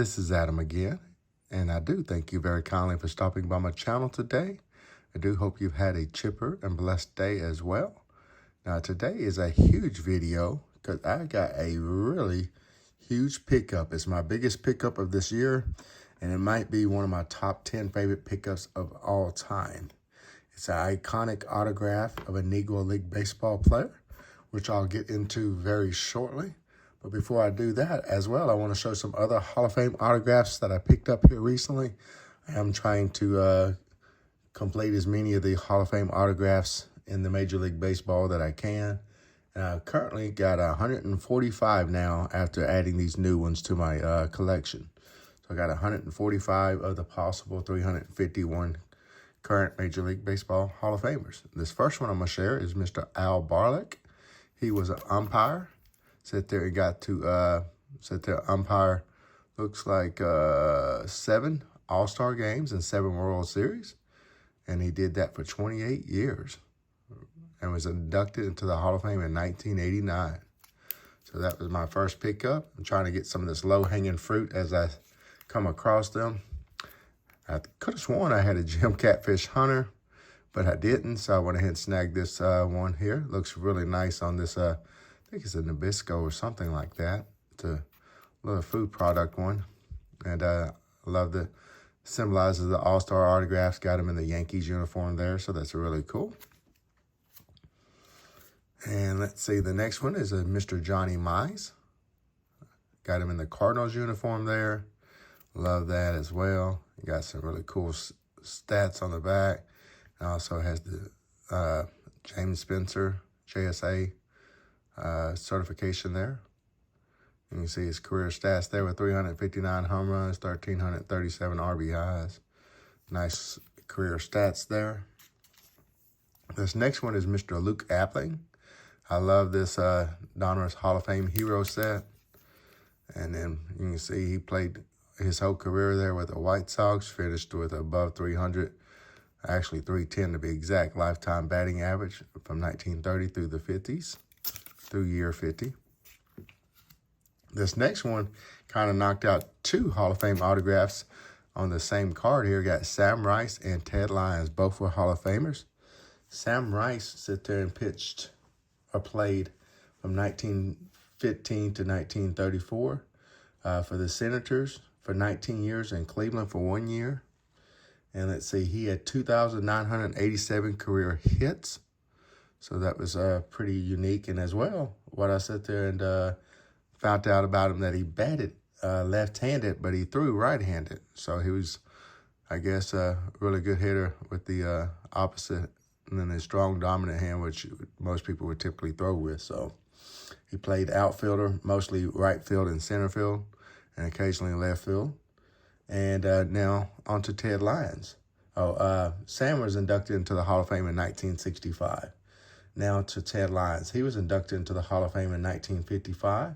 This is Adam again, and I do thank you very kindly for stopping by my channel today. I do hope you've had a chipper and blessed day as well. Now, today is a huge video because I got a really huge pickup. It's my biggest pickup of this year, and it might be one of my top 10 favorite pickups of all time. It's an iconic autograph of a Negro League baseball player, which I'll get into very shortly. But before I do that as well, I want to show some other Hall of Fame autographs that I picked up here recently. I am trying to complete as many of the Hall of Fame autographs in the Major League Baseball that I can. And I've currently got 145 now after adding these new ones to my collection. So I got 145 of the possible 351 current Major League Baseball Hall of Famers. This first one I'm going to share is Mr. Al Barlick. He was an umpire. Sit there and got to sit there umpire, looks like 7 All-Star games and 7 World Series. And he did that for 28 years and was inducted into the Hall of Fame in 1989. So that was my first pickup. I'm trying to get some of this low-hanging fruit as I come across them. I could have sworn I had a Jim Catfish Hunter, but I didn't. So I went ahead and snagged this one here. Looks really nice on this I think it's a Nabisco or something like that. It's a little food product one. And I love the symbolizes the All-Star autographs. Got him in the Yankees uniform there, so that's really cool. And let's see, the next one is a Mr. Johnny Mize. Got him in the Cardinals uniform there. Love that as well. He got some really cool stats on the back. It also has the James Spencer JSA certification there. You can see his career stats there with 359 home runs, 1,337 RBIs. Nice career stats there. This next one is Mr. Luke Appling. I love this Donruss Hall of Fame Hero set. And then you can see he played his whole career there with the White Sox, finished with above 300, actually 310 to be exact, lifetime batting average from 1930 through the 50s. Through year 50. This next one kind of knocked out 2 Hall of Fame autographs on the same card here. Got Sam Rice and Ted Lyons. Both were Hall of Famers. Sam Rice sit there and pitched or played from 1915 to 1934 for the Senators for 19 years and Cleveland for 1 year. And let's see, he had 2,987 career hits. So that was pretty unique. And as well, what I sat there and found out about him that he batted left-handed, but he threw right-handed. So he was, I guess, a really good hitter with the opposite and then his strong dominant hand, which most people would typically throw with. So he played outfielder, mostly right field and center field, and occasionally left field. And now on to Ted Lyons. Sam was inducted into the Hall of Fame in 1965. Now to Ted Lyons. He was inducted into the Hall of Fame in 1955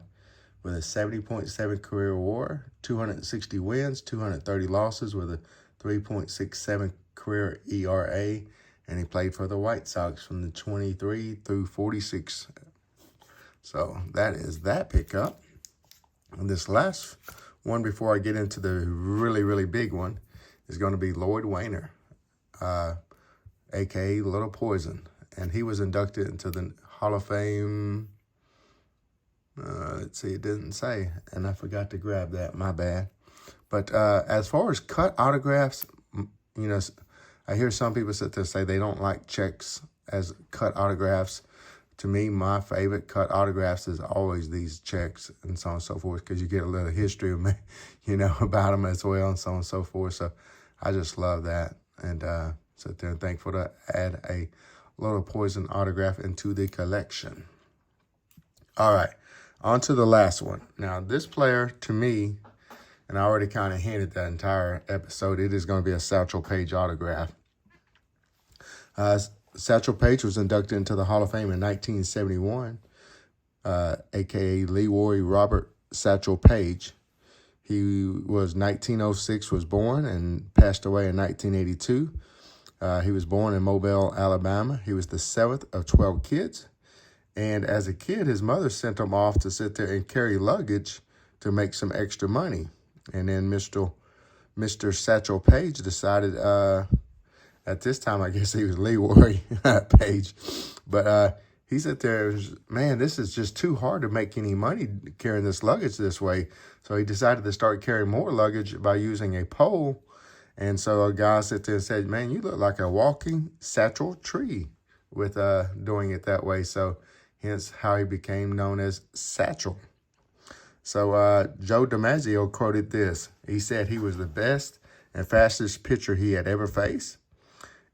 with a 70.7 career WAR, 260 wins, 230 losses with a 3.67 career ERA, and he played for the White Sox from the 23 through 46. So that is that pickup. And this last one before I get into the really, really big one is going to be Lloyd Wainer, a.k.a. Little Poison. And he was inducted into the Hall of Fame. Let's see, it didn't say. And I forgot to grab that. My bad. But as far as cut autographs, you know, I hear some people sit there and say they don't like checks as cut autographs. To me, my favorite cut autographs is always these checks and so on and so forth, because you get a little history of me, you know, about them as well and so on and so forth. So I just love that. And sit there and thankful to add a Little Poison autograph into the collection. All right, on to the last one. Now, this player, to me, and I already kind of hinted that entire episode, it is going to be a Satchel Paige autograph. Satchel Paige was inducted into the Hall of Fame in 1971, a.k.a. Leroy Robert Satchel Paige. He was 1906, was born and passed away in 1982. He was born in Mobile, Alabama. He was the 7th of 12 kids. And as a kid, his mother sent him off to sit there and carry luggage to make some extra money. And then Mr. Satchel Paige decided, at this time, I guess he was Leroy Page, but he said there, man, this is just too hard to make any money carrying this luggage this way. So he decided to start carrying more luggage by using a pole. And so a guy sat there and said, man, you look like a walking satchel tree with doing it that way. So hence how he became known as Satchel. So Joe DiMaggio quoted this. He said he was the best and fastest pitcher he had ever faced.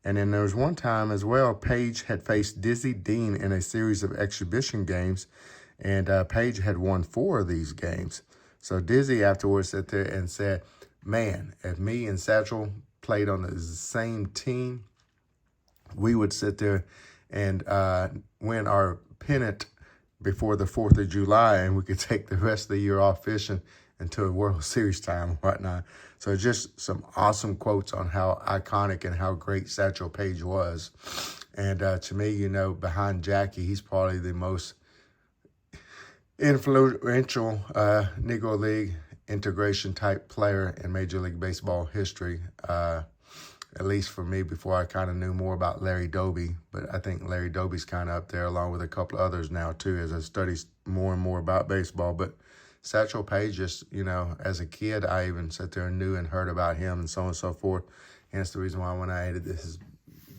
And then there was one time as well, Page had faced Dizzy Dean in a series of exhibition games, and Page had won 4 of these games. So Dizzy afterwards sat there and said, man, if me and Satchel played on the same team, we would sit there and win our pennant before the 4th of July, and we could take the rest of the year off fishing until World Series time and whatnot. So just some awesome quotes on how iconic and how great Satchel Paige was. And to me, you know, behind Jackie, he's probably the most influential Negro League integration type player in Major League Baseball history, at least for me, before I kind of knew more about Larry Doby. But I think Larry Doby's kind of up there along with a couple of others now too, as I study more and more about baseball. But Satchel Paige, just, you know, as a kid, I even sat there and knew and heard about him and so on and so forth. And it's the reason why when I added this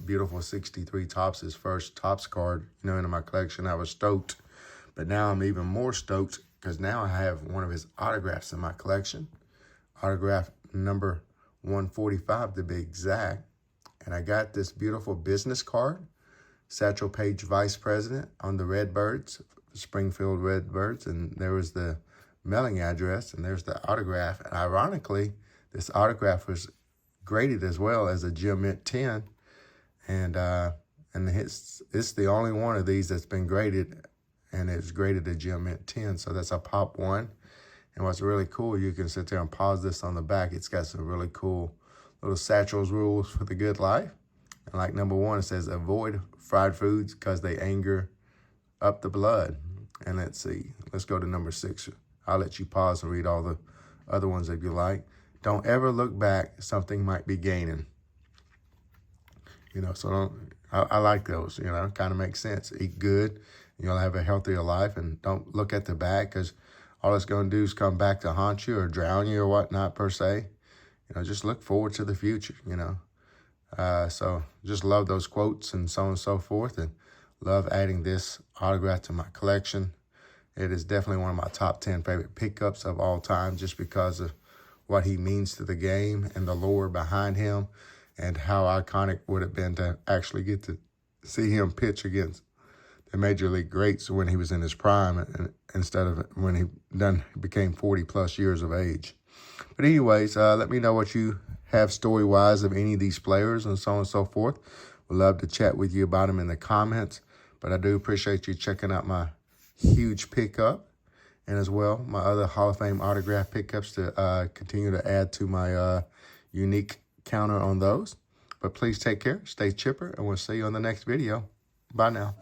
beautiful 63 Topps, his first Topps card, you know, into my collection, I was stoked. But now I'm even more stoked because now I have one of his autographs in my collection. Autograph number 145 to be exact. And I got this beautiful business card, Satchel Paige, Vice President, on the Redbirds, Springfield Redbirds. And there was the mailing address, and there's the autograph. And ironically, this autograph was graded as well as a Gem Mint 10. And it's the only one of these that's been graded, and it's graded a Gem Mint 10. So that's a pop 1. And what's really cool, you can sit there and pause this on the back. It's got some really cool little Satchel's rules for the good life. And like number 1, it says, avoid fried foods because they anger up the blood. And let's see, let's go to number 6. I'll let you pause and read all the other ones if you like. Don't ever look back. Something might be gaining. You know, so I like those, you know, kind of makes sense. Eat good. You'll have a healthier life, and don't look at the back because all it's going to do is come back to haunt you or drown you or whatnot per se. You know, just look forward to the future, you know. So just love those quotes and so on and so forth, and love adding this autograph to my collection. It is definitely one of my top 10 favorite pickups of all time just because of what he means to the game and the lore behind him and how iconic would it have been to actually get to see him pitch against the Major League greats when he was in his prime and instead of when he became 40-plus years of age. But anyways, let me know what you have story-wise of any of these players and so on and so forth. We'd love to chat with you about them in the comments. But I do appreciate you checking out my huge pickup and as well my other Hall of Fame autograph pickups to continue to add to my unique counter on those. But please take care, stay chipper, and we'll see you on the next video. Bye now.